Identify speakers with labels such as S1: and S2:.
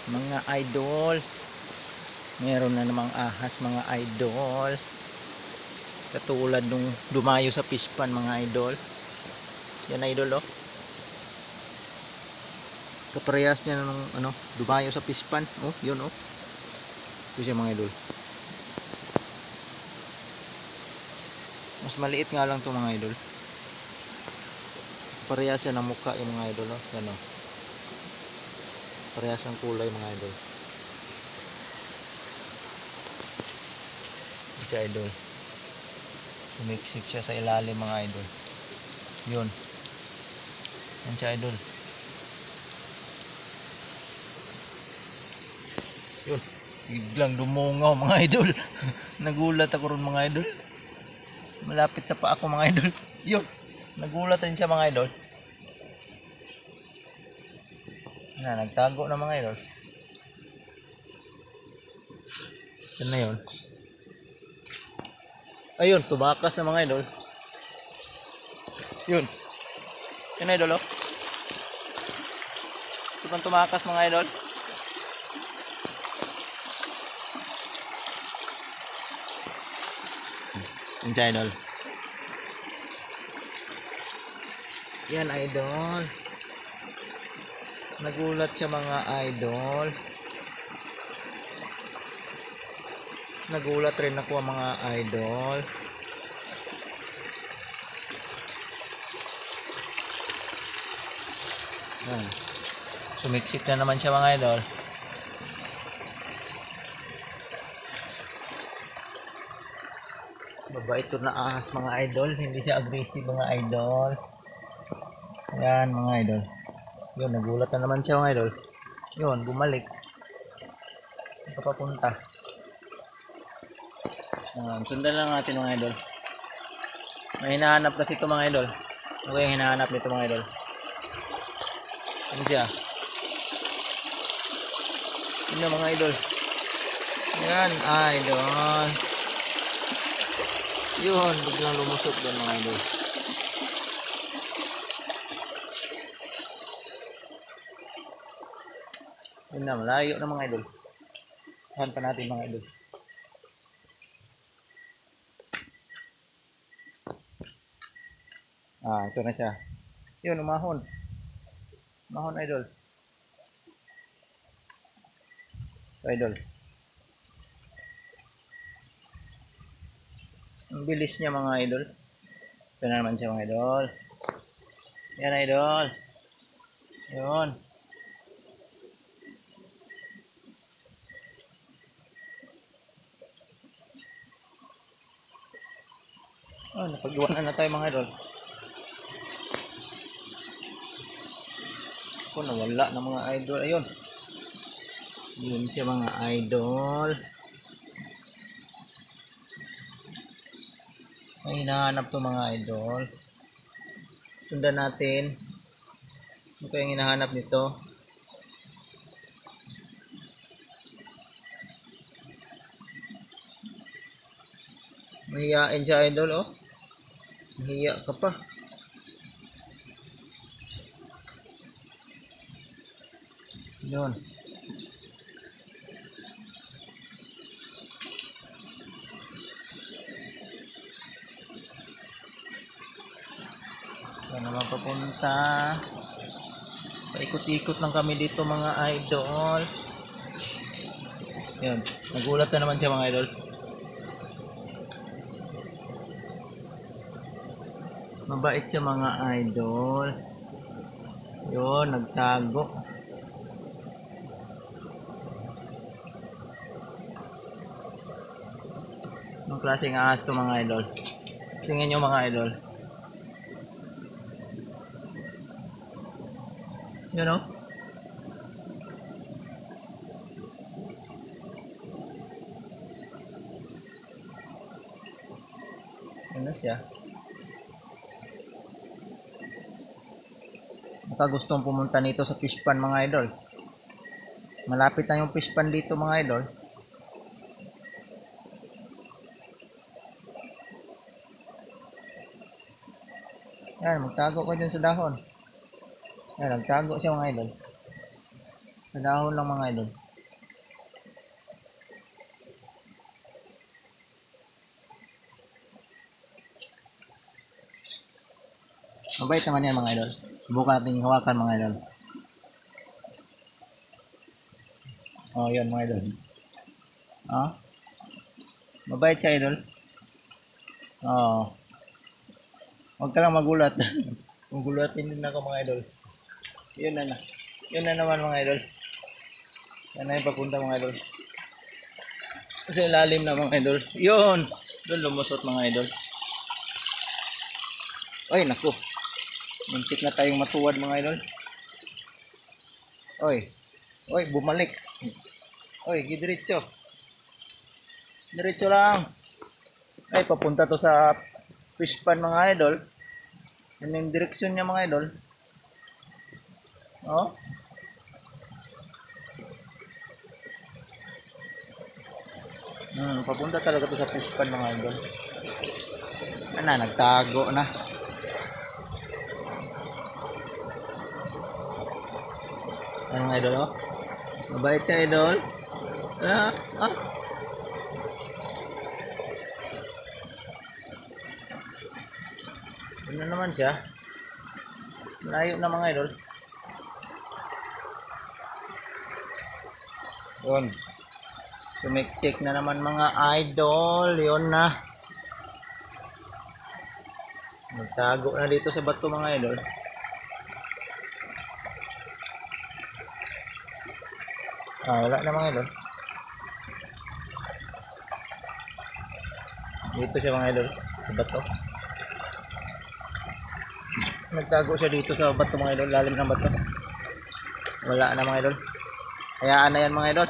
S1: Mga idol, meron na namang ahas mga idol, katulad nung dumayo sa fish pan mga idol. Yan idol oh, kaparehas niya nung ano, dumayo sa fish pan. Oh yun oh, ito siya mga idol. Mas maliit nga lang to mga idol, parehas yan ng mukha yung mga idol oh. Yan oh, parehas ang kulay mga idol. Ito siya idol, sumiksik siya sa ilalim mga idol. Yun, yan siya idol. Yun, biglang dumungaw mga idol. Nagulat ako ron mga idol, malapit sa paa ko mga idol. Yun, nagulat rin siya mga idol. Na, nagtago na mga idol. Yan na yun. Ayun, tumakas na mga idol. Yun. Yan idol oh. Ito pang tumakas mga idol. Yan siya idol. Yan idol. Nagulat siya mga idol. Nagulat rin ako mga idol. Yan. Sumiksik na naman siya mga idol. Mabait ito na ahas mga idol. Hindi siya aggressive mga idol. Ayan mga idol. Yun, nagulat na naman siya mga idol. Yun, bumalik. Ito papunta. Sundan lang natin mga idol. May hinahanap kasi ito mga idol. Ano yung hinahanap nito mga idol? Ano siya? Ano mga idol? Yan idol. Yun, biglang lumusot doon mga idol. Yun na, malayo na mga idol. Tahan pa natin mga idol. Ito na siya. Yun, umahon. Umahon idol. Ito idol. Ang bilis niya mga idol. Ito na naman siya mga idol. Yan idol. Yun. Napag-iwanan na tayo mga idol. Nawala na mga idol. Ayun. Yun siya mga idol. May hinahanap to mga idol. Sundan natin. Ano kayang hinahanap nito? Mahiyain siya idol oh. Mahiya ka pa. Yun. Saan naman papunta? Paikot-ikot lang kami dito mga idol. Yun. Nagulat na naman siya mga idol. Mabait siya mga idol. Yun, nagtago. Anong klaseng ahas to mga idol? Tingnan nyo mga idol. You know? Ano siya? Baka gustong pumunta nito sa fish pan mga idol. Malapit na yung fish pan dito mga idol. Yan, magtago ko dyan sa dahon. Yan, nagtago siya mga idol. Sa dahon lang mga idol. Mabait naman yan mga idol. Subukan natin hawakan mga idol. Oh, yun mga idol. Ah, mabait siya idol. Oh, huwag ka lang magulat. Magulatin din ako mga idol. Yun na na. Yun na naman mga idol. Yan na yung papunta mga idol. Sa ilalim na mga idol. Yun. Doon lumusot mga idol. Ay, naku. Muntik na tayong matuwad mga idol. Oy. Oy, bumalik. Oy, gidiretso. Diretso lang. Ay, papunta to sa fish pan mga idol. Yan yung direksyon niya mga idol. Oh. Papunta talaga to sa fish pan mga idol. Ano, nagtago na. Ano mga idol, oh? Mabait siya idol. Ah, ah. Ano naman siya? Malayo na mga idol. Yun. Tumiksik na naman mga idol. Yun na. Nagtago na dito sa bato mga idol. Ah, wala na mga idol. Dito siya mga idol. Sa bato. Nagtago siya dito sa bato mga idol. Lalim ng bato. Wala na mga idol. Hayaan na yan mga idol.